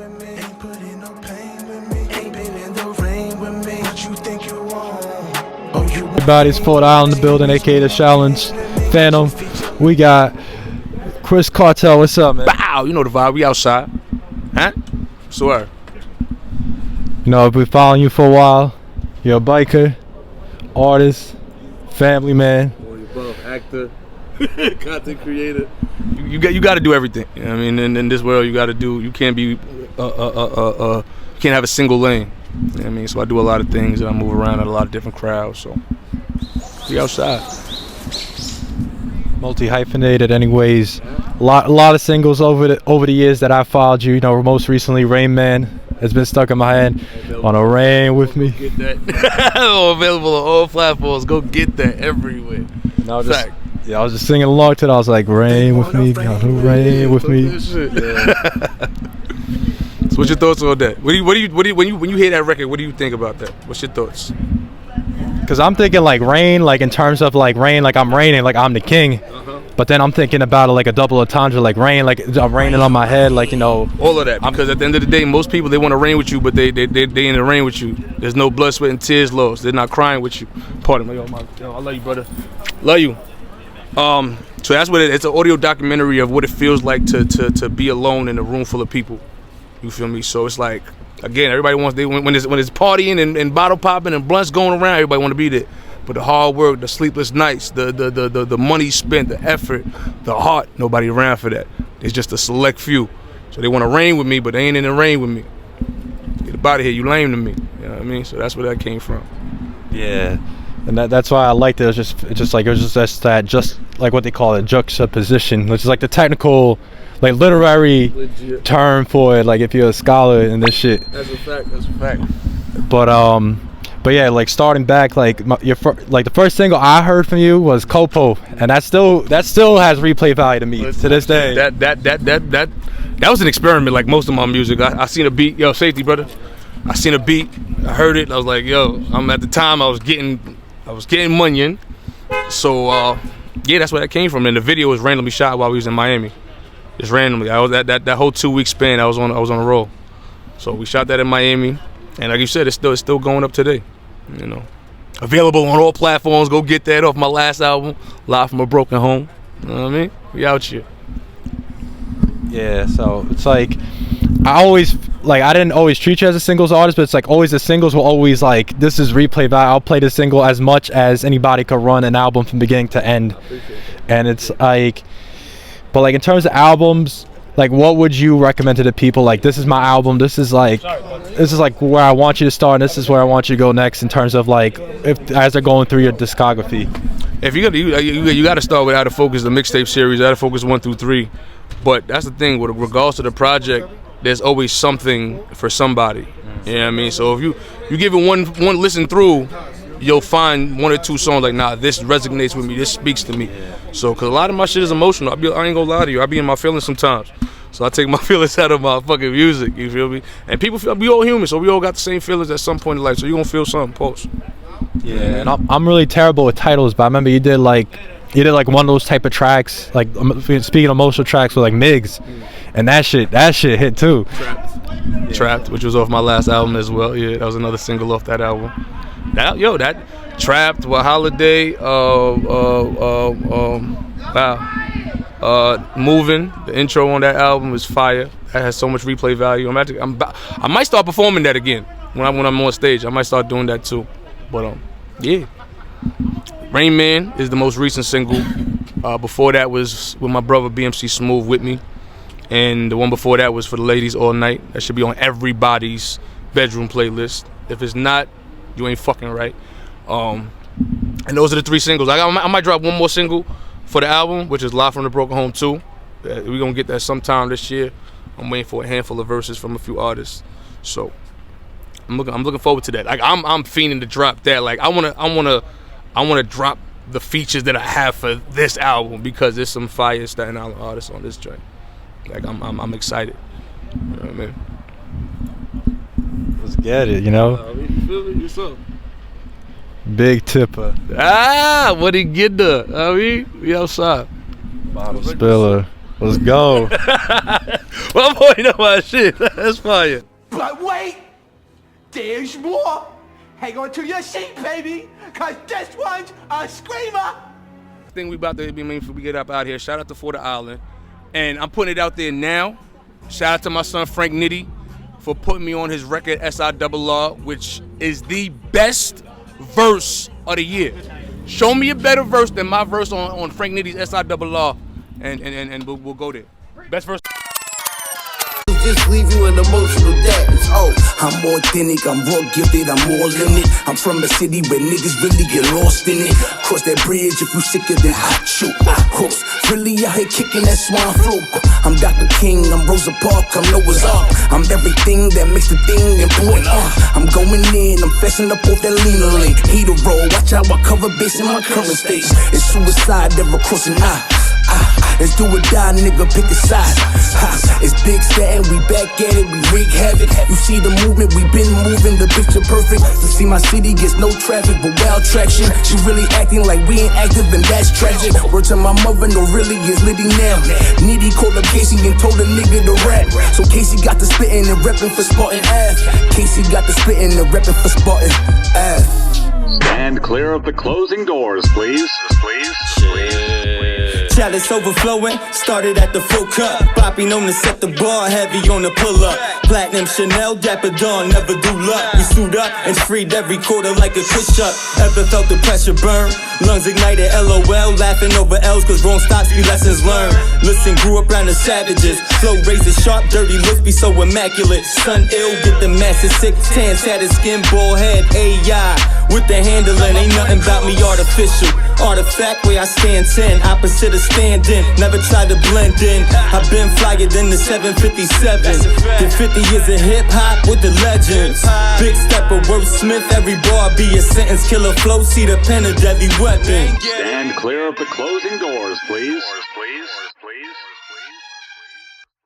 Everybody's ForDaIsland in the building, aka the Challenge Phantom. We got Kris, Kartel. What's up, man? Bow, you know the vibe. We outside, huh? Swear. You know, I've been following you for a while. You're a biker, artist, family man. Actor, content creator. You got to do everything. You know what I mean, in this world, you got to do. You can't be, you can't have a single lane. You know what I mean, so I do a lot of things and I move around in a lot of different crowds. So we outside. Multi-hyphenated, anyways. A lot of singles over the years that I followed you. You know, most recently, Rain Man has been stuck in my head. On a Rain with me. Get that. Available on all platforms. Go get that everywhere. No, I was just singing along to it. I was like, Rain with me, Rain with me. Yeah. So what's your thoughts on that? What do you when you hear that record? What do you think about that? What's your thoughts? Cause I'm thinking like rain, like in terms of like rain, like I'm raining, like I'm the king. But then I'm thinking about it like a double entendre, like rain, like I'm raining on my head, like, you know. All of that, because at the end of the day, most people, they want to rain with you, but they in the rain with you. There's no blood, sweat, and tears lost. They're not crying with you. Pardon me, yo, I love you, brother. Love you. So that's what it's an audio documentary of what it feels like to be alone in a room full of people. You feel me? So it's like, again, everybody wants, when it's partying and bottle popping and blunts going around, everybody want to be there. But the hard work, the sleepless nights, the money spent, the effort, the heart, nobody around for that. It's just a select few. So they want to rain with me, but they ain't in the rain with me. Get up out of here, you lame to me. You know what I mean? So that's where that came from. Yeah. And that's why I liked it. It was just like what they call it, juxtaposition, which is like the technical, like literary legit term for it. Like if you're a scholar in this shit. That's a fact. But yeah, like starting back, like the first single I heard from you was Copo, and that still has replay value to me to this day. That was an experiment, like most of my music. I seen a beat, yo, safety, brother. I seen a beat, I heard it, and I was like, yo, at the time I was getting money. So yeah, that's where that came from. And the video was randomly shot while we was in Miami. Just randomly. I was that whole 2 week span. I was on a roll. So we shot that in Miami, and like you said, it's still going up today. You know, available on all platforms. Go get that off my last album, Live from a Broken Home. You know what I mean? We out here. Yeah. So it's like I didn't always treat you as a singles artist, but it's like always the singles were always like, this is replay value. I'll play the single as much as anybody could run an album from beginning to end. And it's like, but like in terms of albums, like what would you recommend to the people? Like, this is my album, this is like where I want you to start, and this is where I want you to go next in terms of like as they're going through your discography. If you got to start with Out of Focus, the mixtape series, Out of Focus 1 through 3. But that's the thing, with regards to the project, there's always something for somebody. You know what I mean? So if you give it one listen through, you'll find 1 or 2 songs like, nah, this resonates with me, this speaks to me. So, cause a lot of my shit is emotional. I ain't gonna lie to you, I be in my feelings sometimes. So I take my feelings out of my fucking music, you feel me? And people feel, we all human, so we all got the same feelings at some point in life, so you gonna feel something, post. Yeah, and I'm really terrible with titles, but I remember you did like one of those type of tracks, like speaking of emotional tracks with like Migs, and that shit hit too. Trapped, which was off my last album as well. Yeah, that was another single off that album. That Trapped, with Holiday, Moving, the intro on that album is fire. That has so much replay value. I might start performing that again when I'm on stage. I might start doing that too. But yeah. Rain Man is the most recent single. Before that was with my brother BMC Smooth with me. And the one before that was For the Ladies All Night. That should be on everybody's bedroom playlist. If it's not, you ain't fucking right. And those are the 3 singles. I might drop one more single for the album, which is Live from the Broken Home 2. We're gonna get that sometime this year. I'm waiting for a handful of verses from a few artists. So I'm looking forward to that. Like I'm fiending to drop that. Like I wanna drop the features that I have for this album, because there's some fire Staten Island artists on this joint. Like I'm excited. You know what I mean? Let's get it, you know. What's up? Big tipper. What he get there? I mean, we outside. Bottle spiller. Let's go. My boy know my shit. That's fire. But wait, there's more. Hang on to your seat, baby, cause this one's a screamer. I think we about to be mean for we get up out here. Shout out to ForDaIsland. And I'm putting it out there now. Shout out to my son Frank Nitty for putting me on his record SIRR, which is the best verse of the year. Show me a better verse than my verse on Frank Nitty's SIRR, and we'll go there. Best verse. Just leave you an emotional damage. Oh, I'm authentic, I'm raw gifted, I'm all in it. I'm from a city where niggas really get lost in it. Cross that bridge if you sicker than hot shoot. Hooks, really out here kicking that swine flu. I'm Dr. King, I'm Rosa Parks, I'm Noah's Ark. I'm everything that makes the thing important. I'm going in, I'm fessing up off that leaner link. Heater roll, watch out, I cover base in my current state. It's suicide, never crossing eye. Let's do or die, nigga, pick a side. It's big satin, we back at it, we wreak havoc. You see the movement, we been moving, the picture perfect. You see my city gets no traffic, but wild traction. She really acting like we ain't active, and that's tragic. Word to my mother, no really is litty now. Nitty called up Casey and told a nigga to rap. So Casey got the spittin' and reppin' for Spartan Ave. Casey got the spittin' and reppin' for Spartan Ave. Stand clear of the closing doors, please. Chalice overflowing, started at the full cup. Poppy known to set the bar heavy on the pull up. Platinum Chanel, Dapper Dawn, never do luck. We suit up and freed every quarter like a push up. Ever felt the pressure burn? Lungs ignited, LOL, laughing over L's cause wrong stops be lessons learned. Listen, grew up around the savages. Flow razor sharp, dirty looks be so immaculate. Sun ill, get the masses sick. Tan, tatted skin, bald head, AI. With the handling, ain't nothing about me artificial. Artifact where I stand 10, opposite of standing. Never tried to blend in. I've been flyer than the 757. Did 50 years of hip hop with the legends. Big stepper, wordsmith, every bar be a sentence. Killer flow, see the pen, a deadly weapon. Stand clear of the closing doors, please.